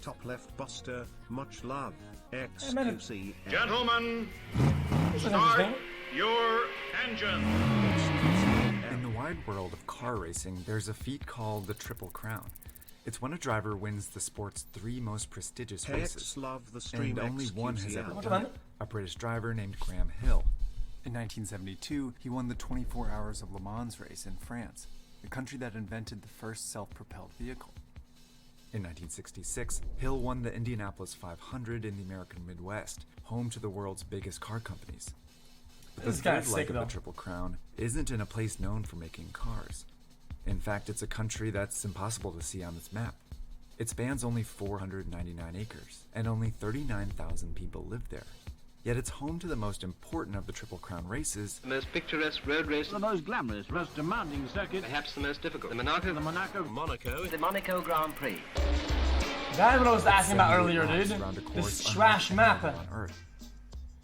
top left Buster, much love, xQc. Gentlemen, start your engine. In the wide world of car racing, there's a feat called the Triple Crown. It's when a driver wins the sport's 3 most prestigious races, Love the stream, and only one has ever xQcl. done it, a British driver named Graham Hill. In 1972, he won the 24 Hours of Le Mans race in France, the country that invented the first self-propelled vehicle. In 1966, Hill won the Indianapolis 500 in the American Midwest, home to the world's biggest car companies. But the third leg of the Triple Crown isn't in a place known for making cars. In fact, it's a country that's impossible to see on this map. It spans only 499 acres, and only 39,000 people live there. Yet it's home to the most important of the Triple Crown races, the most picturesque road race, the most glamorous, most demanding circuit, perhaps the most difficult, the Monaco, the Monaco Grand Prix. That's what I was asking about earlier, dude. This trash map on Earth,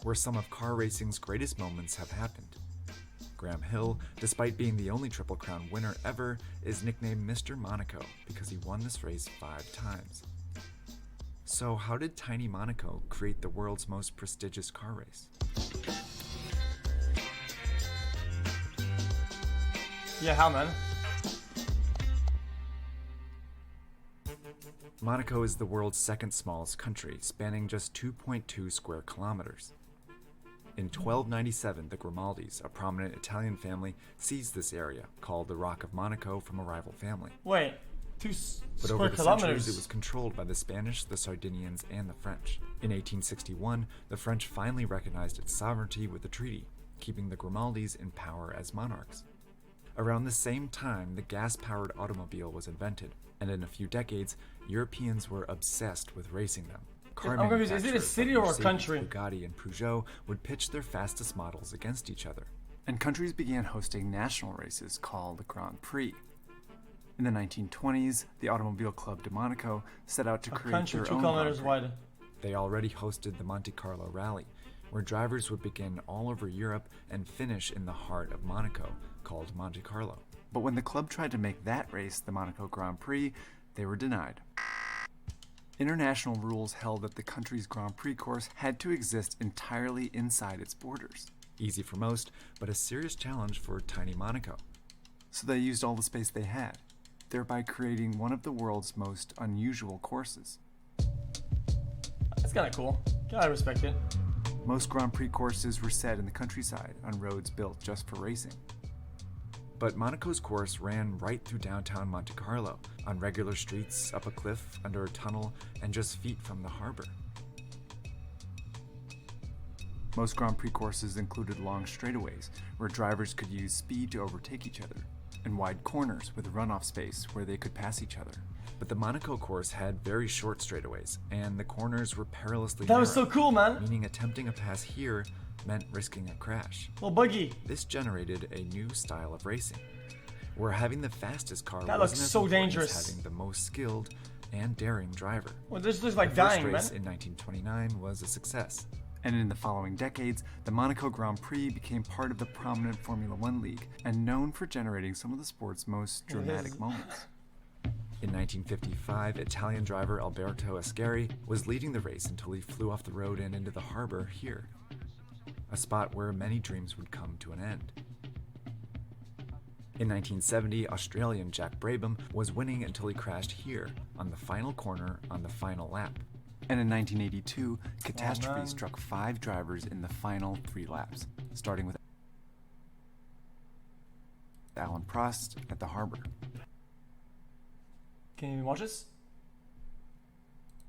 where some of car racing's greatest moments have happened. Graham Hill, despite being the only Triple Crown winner ever, is nicknamed Mr. Monaco because he won this race 5 times. So how did tiny Monaco create the world's most prestigious car race? Yeah, how, man? Monaco is the world's 2nd smallest country, spanning just 2.2 square kilometers. In 1297, the Grimaldis, a prominent Italian family, seized this area, called the Rock of Monaco, from a rival family. Wait, But square over the kilometers? centuries, it was controlled by the Spanish, the Sardinians, and the French. In 1861, the French finally recognized its sovereignty with a treaty, keeping the Grimaldis in power as monarchs. Around the same time, the gas-powered automobile was invented, and in a few decades, Europeans were obsessed with racing them. Car I'm confused. Is it a manufacturers city like or a Mercedes, country? Bugatti, and Peugeot would pitch their fastest models against each other. And countries began hosting national races called the Grand Prix. In the 1920s, the Automobile Club de Monaco set out to create country their 2 own kilometers Grand Prix. wide. They already hosted the Monte Carlo Rally, where drivers would begin all over Europe and finish in the heart of Monaco, called Monte Carlo. But when the club tried to make that race the Monaco Grand Prix, they were denied. International rules held that the country's Grand Prix course had to exist entirely inside its borders. Easy for most, but a serious challenge for tiny Monaco. So they used all the space they had, thereby creating one of the world's most unusual courses. That's kind of cool. Gotta respect it. Most Grand Prix courses were set in the countryside on roads built just for racing. But Monaco's course ran right through downtown Monte Carlo, on regular streets, up a cliff, under a tunnel, and just feet from the harbor. Most Grand Prix courses included long straightaways, where drivers could use speed to overtake each other, and wide corners with runoff space where they could pass each other. But the Monaco course had very short straightaways, and the corners were perilously That was narrow, so cool, man. meaning attempting a pass here meant risking a crash. Little buggy. This generated a new style of racing, where having the fastest car That wasn't looks as so important as dangerous. having the most skilled and daring driver. Well, this looks like The first dying, man. race in 1929 was a success, and in the following decades, the Monaco Grand Prix became part of the prominent Formula One league and known for generating some of the sport's most dramatic moments. In 1955, Italian driver Alberto Ascari was leading the race until he flew off the road and into the harbor here, a spot where many dreams would come to an end. In 1970, Australian Jack Brabham was winning until he crashed here, on the final corner on the final lap. And in 1982, catastrophe struck 5 drivers in the final 3 laps, starting with Alan Prost at the harbor. Can you watch this?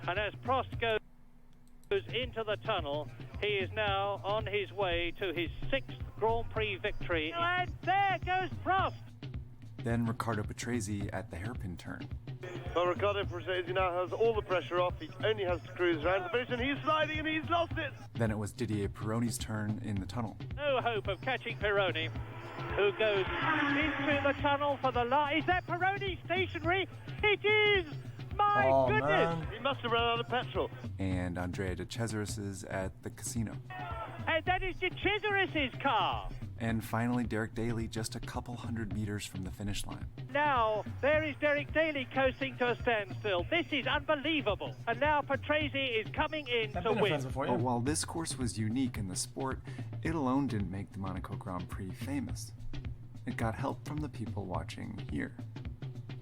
And as Prost goes into the tunnel, he is now on his way to his 6th Grand Prix victory. And there goes Prost! Then Riccardo Patrese at the hairpin turn. Well, Riccardo Patrese now has all the pressure off. He only has to cruise around the finish, and he's sliding, and he's lost it. Then it was Didier Pironi's turn in the tunnel. No hope of catching Pironi, who goes into the tunnel for the last. Is that Pironi stationary? It is! My goodness! Man. He must have run out of petrol. And Andrea de Cesaris's at the casino. And that is De Cesaris's car. And finally, Derek Daly just a couple hundred meters from the finish line. Now, there is Derek Daly coasting to a standstill. This is unbelievable. And now Patrese is coming in to win. But while this course was unique in the sport, it alone didn't make the Monaco Grand Prix famous. It got help from the people watching here.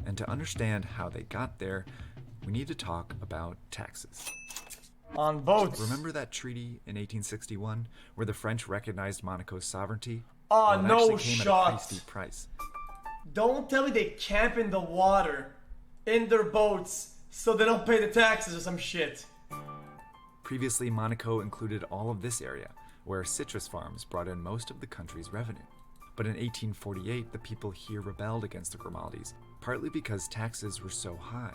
And to understand how they got there, we need to talk about taxes. On boats. Remember that treaty in 1861 where the French recognized Monaco's sovereignty? Oh, well, it no actually came shot. at a pretty steep price. Don't tell me they camp in the water in their boats so they don't pay the taxes or some shit. Previously, Monaco included all of this area, where citrus farms brought in most of the country's revenue. But in 1848, the people here rebelled against the Grimaldis, partly because taxes were so high.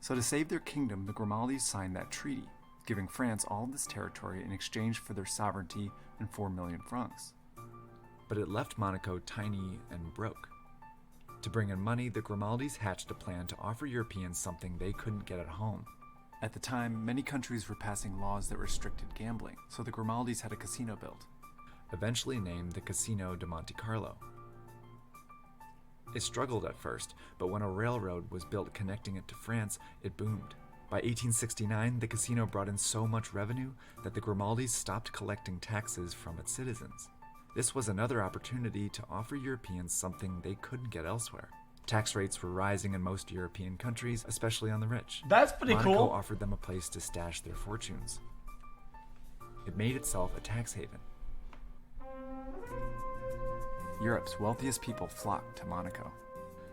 So to save their kingdom, the Grimaldis signed that treaty, giving France all of this territory in exchange for their sovereignty and 4 million francs. But it left Monaco tiny and broke. To bring in money, the Grimaldis hatched a plan to offer Europeans something they couldn't get at home. At the time, many countries were passing laws that restricted gambling, so the Grimaldis had a casino built, eventually named the Casino de Monte Carlo. It struggled at first, but when a railroad was built connecting it to France, it boomed. By 1869, the casino brought in so much revenue that the Grimaldis stopped collecting taxes from its citizens. This was another opportunity to offer Europeans something they couldn't get elsewhere. Tax rates were rising in most European countries, especially on the rich. That's pretty Monaco cool. offered them a place to stash their fortunes. It made itself a tax haven. Europe's wealthiest people flocked to Monaco.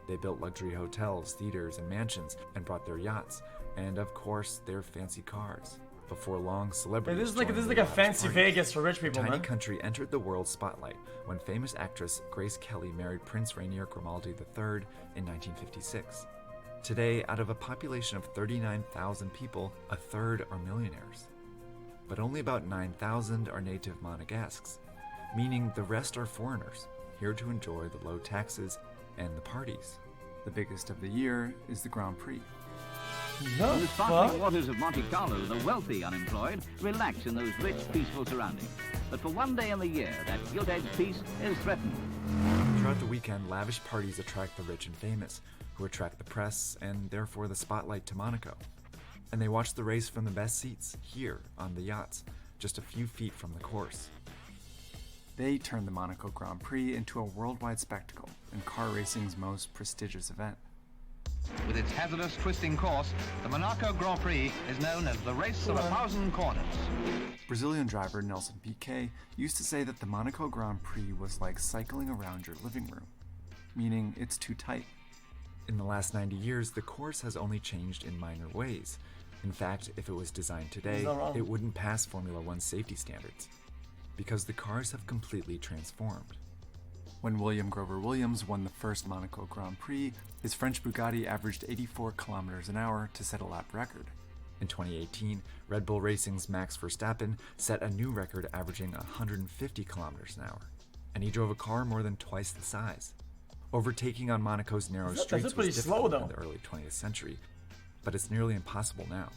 They built luxury hotels, theaters, and mansions, and brought their yachts, and of course, their fancy cars. Before long, celebrities This is like joined a their fancy parties. Vegas for rich people, The tiny man. country entered the world spotlight when famous actress Grace Kelly married Prince Rainier Grimaldi III in 1956. Today, out of a population of 39,000 people, a third are millionaires. But only about 9,000 are native Monegasques, meaning the rest are foreigners, here to enjoy the low taxes and the parties. The biggest of the year is the Grand Prix. In the sparkling waters of Monte Carlo, the wealthy unemployed relax in those rich, peaceful surroundings. But for one day in the year, that gilt-edged peace is threatened. Throughout the weekend, lavish parties attract the rich and famous, who attract the press and therefore the spotlight to Monaco. And they watch the race from the best seats, here on the yachts, just a few feet from the course. They turn the Monaco Grand Prix into a worldwide spectacle and car racing's most prestigious event. With its hazardous twisting course, the Monaco Grand Prix is known as the race of 1,000 corners. Brazilian driver Nelson Piquet used to say that the Monaco Grand Prix was like cycling around your living room, meaning it's too tight. In the last 90 years, the course has only changed in minor ways. In fact, if it was designed today, it wouldn't pass Formula One safety standards, because the cars have completely transformed. When William Grover Williams won the first Monaco Grand Prix, his French Bugatti averaged 84 kilometers an hour to set a lap record. In 2018, Red Bull Racing's Max Verstappen set a new record averaging 150 kilometers an hour, and he drove a car more than twice the size. Overtaking on Monaco's narrow streets was difficult in the early 20th century, but it's nearly impossible now.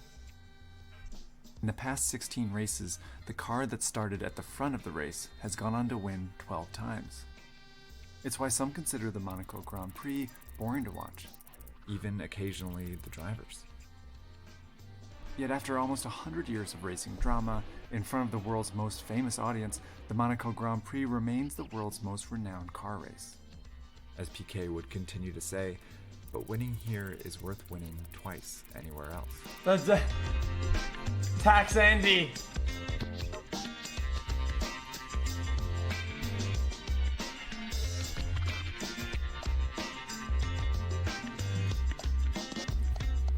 In the past 16 races, the car that started at the front of the race has gone on to win 12 times. It's why some consider the Monaco Grand Prix boring to watch, even occasionally the drivers. Yet after almost 100 years of racing drama, in front of the world's most famous audience, the Monaco Grand Prix remains the world's most renowned car race. As Piquet would continue to say, but winning here is worth winning twice anywhere else. That's Tax Andy.